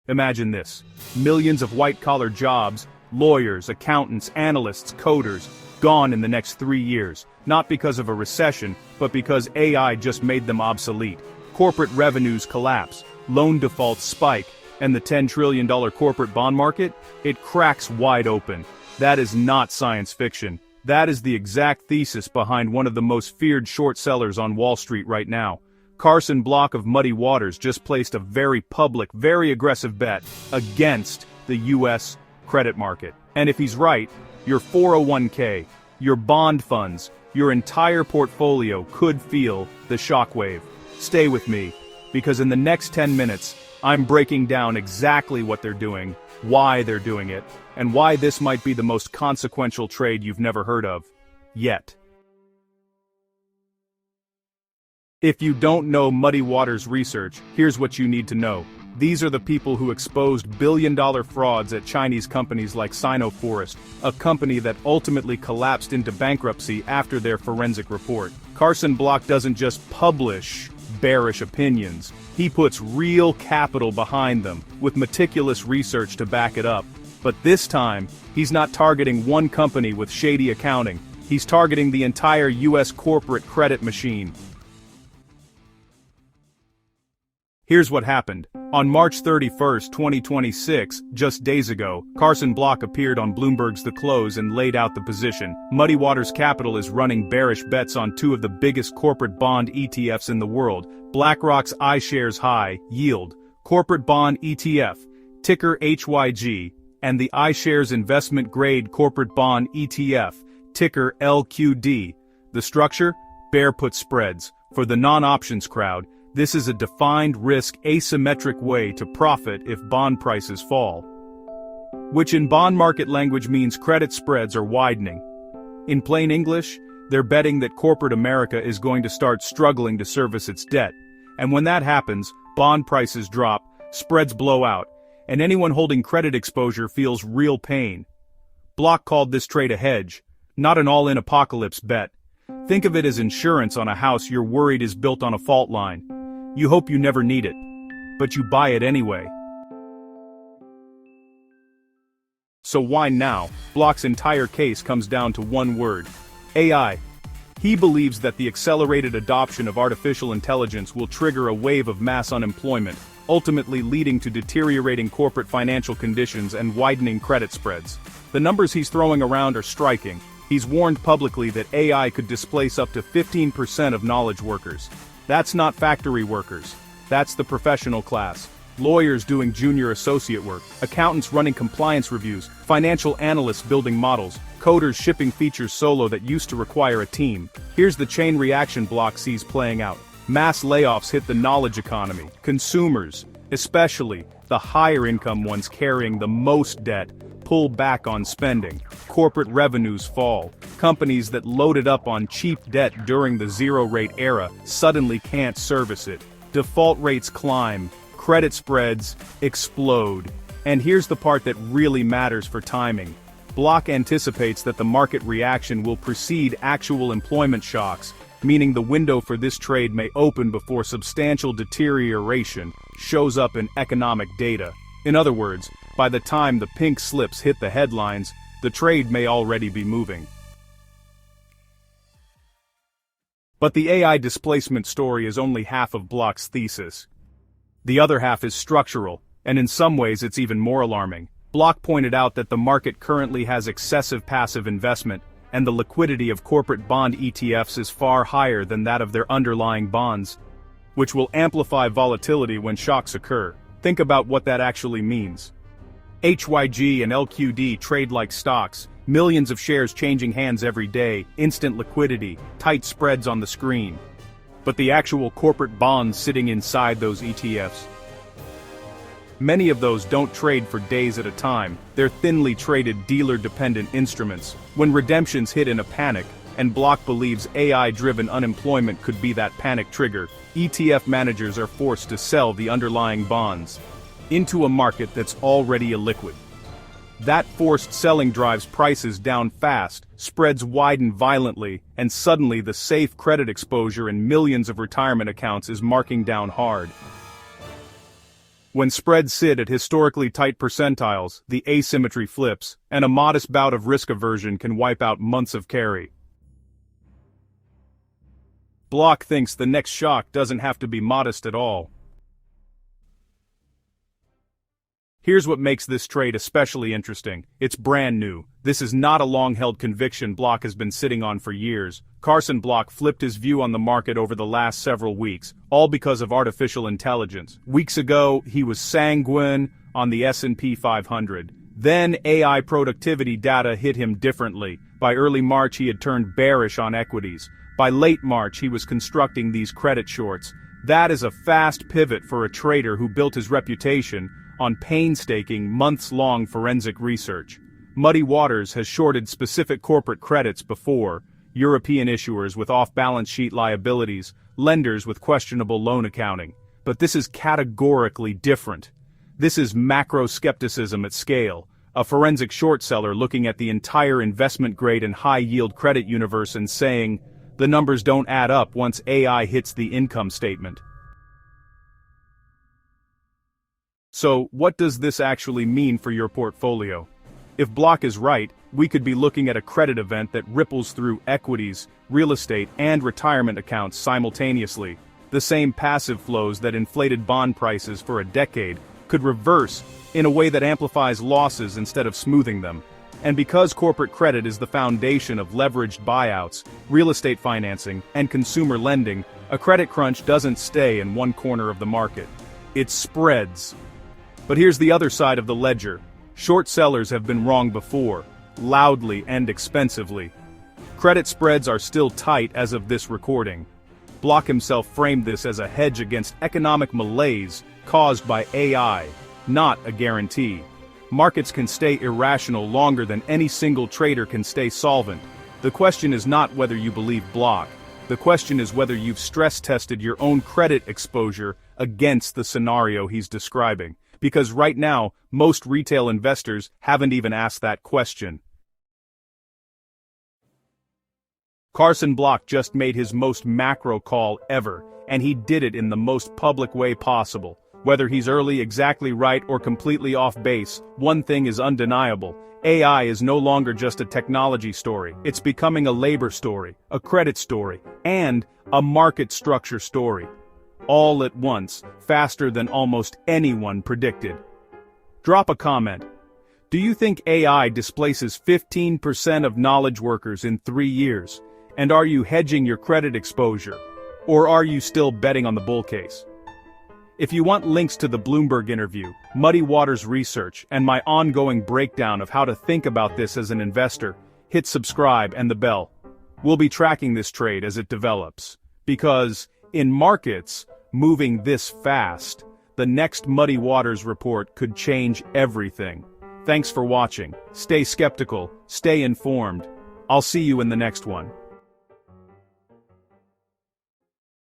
Imagine this. Millions of white-collar jobs, lawyers, accountants, analysts, coders, gone in the next 3 years, not because of a recession, but because AI just made them obsolete. Corporate revenues collapse, loan defaults spike, and the $10 trillion corporate bond market? It cracks wide open. That is not science fiction. That is the exact thesis behind one of the most feared short sellers on Wall Street right now. Carson Block of Muddy Waters just placed a very public, very aggressive bet against the U.S. credit market. And if he's right, your 401k, your bond funds, your entire portfolio could feel the shockwave. Stay with me, because in the next 10 minutes, I'm breaking down exactly what they're doing, why they're doing it, and why this might be the most consequential trade you've never heard of. Yet. If you don't know Muddy Waters research, here's what you need to know. These are the people who exposed billion-dollar frauds at Chinese companies like Sino-Forest, a company that ultimately collapsed into bankruptcy after their forensic report. Carson Block doesn't just publish bearish opinions, he puts real capital behind them, with meticulous research to back it up. But this time, he's not targeting one company with shady accounting, he's targeting the entire U.S. corporate credit machine. Here's what happened. On March 31, 2026, just days ago, Carson Block appeared on Bloomberg's The Close and laid out the position. Muddy Waters Capital is running bearish bets on two of the biggest corporate bond ETFs in the world, BlackRock's iShares High Yield Corporate Bond ETF, ticker HYG, and the iShares Investment Grade Corporate Bond ETF, ticker LQD. The structure? Bear put spreads. For the non-options crowd, this is a defined risk asymmetric way to profit if bond prices fall. Which in bond market language means credit spreads are widening. In plain English, they're betting that corporate America is going to start struggling to service its debt. And when that happens, bond prices drop, spreads blow out, and anyone holding credit exposure feels real pain. Block called this trade a hedge, not an all-in apocalypse bet. Think of it as insurance on a house you're worried is built on a fault line. You hope you never need it, but you buy it anyway. So why now? Block's entire case comes down to one word: AI. He believes that the accelerated adoption of artificial intelligence will trigger a wave of mass unemployment, ultimately leading to deteriorating corporate financial conditions and widening credit spreads. The numbers he's throwing around are striking. He's warned publicly that AI could displace up to 15% of knowledge workers. That's not factory workers. That's the professional class. Lawyers doing junior associate work, accountants running compliance reviews, financial analysts building models, coders shipping features solo that used to require a team. Here's the chain reaction Block sees playing out. Mass layoffs hit the knowledge economy. Consumers, especially the higher income ones carrying the most debt, pull back on spending. Corporate revenues fall. Companies that loaded up on cheap debt during the zero-rate era suddenly can't service it. Default rates climb. Credit spreads explode. And here's the part that really matters for timing. Block anticipates that the market reaction will precede actual employment shocks, meaning the window for this trade may open before substantial deterioration shows up in economic data. In other words, by the time the pink slips hit the headlines, the trade may already be moving. But the AI displacement story is only half of Block's thesis. The other half is structural, and in some ways it's even more alarming. Block pointed out that the market currently has excessive passive investment, and the liquidity of corporate bond ETFs is far higher than that of their underlying bonds, which will amplify volatility when shocks occur. Think about what that actually means. HYG and LQD trade like stocks, millions of shares changing hands every day, instant liquidity, tight spreads on the screen. But the actual corporate bonds sitting inside those ETFs, many of those don't trade for days at a time. They're thinly traded dealer-dependent instruments. When redemptions hit in a panic, and Block believes AI-driven unemployment could be that panic trigger, ETF managers are forced to sell the underlying bonds into a market that's already illiquid. That forced selling drives prices down fast, spreads widen violently, and suddenly the safe credit exposure in millions of retirement accounts is marking down hard. When spreads sit at historically tight percentiles, the asymmetry flips, and a modest bout of risk aversion can wipe out months of carry. Block thinks the next shock doesn't have to be modest at all. Here's what makes this trade especially interesting. It's brand new. This is not a long-held conviction Block has been sitting on for years. Carson Block flipped his view on the market over the last several weeks, all because of artificial intelligence. Weeks ago, he was sanguine on the S&P 500. Then AI productivity data hit him differently. By early March, he had turned bearish on equities. By late March, he was constructing these credit shorts. That is a fast pivot for a trader who built his reputation on painstaking, months-long forensic research. Muddy Waters has shorted specific corporate credits before: European issuers with off-balance sheet liabilities, lenders with questionable loan accounting. But this is categorically different. This is macro-skepticism at scale, a forensic short seller looking at the entire investment-grade and high-yield credit universe and saying, the numbers don't add up once AI hits the income statement. So, what does this actually mean for your portfolio? If Block is right, we could be looking at a credit event that ripples through equities, real estate, and retirement accounts simultaneously. The same passive flows that inflated bond prices for a decade could reverse in a way that amplifies losses instead of smoothing them. And because corporate credit is the foundation of leveraged buyouts, real estate financing, and consumer lending, a credit crunch doesn't stay in one corner of the market. It spreads. But here's the other side of the ledger. Short sellers have been wrong before, loudly and expensively. Credit spreads are still tight as of this recording. Block himself framed this as a hedge against economic malaise caused by AI, not a guarantee. Markets can stay irrational longer than any single trader can stay solvent. The question is not whether you believe Block. The question is whether you've stress-tested your own credit exposure against the scenario he's describing. Because right now, most retail investors haven't even asked that question. Carson Block just made his most macro call ever, and he did it in the most public way possible. Whether he's early, exactly right, or completely off base, one thing is undeniable. AI is no longer just a technology story. It's becoming a labor story, a credit story, and a market structure story. All at once, faster than almost anyone predicted. Drop a comment. Do you think AI displaces 15% of knowledge workers in 3 years? And are you hedging your credit exposure? Or are you still betting on the bull case? If you want links to the Bloomberg interview, Muddy Waters research, and my ongoing breakdown of how to think about this as an investor, hit subscribe and the bell. We'll be tracking this trade as it develops. Because, in markets moving this fast, the next Muddy Waters report could change everything. Thanks for watching. Stay skeptical, stay informed. I'll see you in the next one.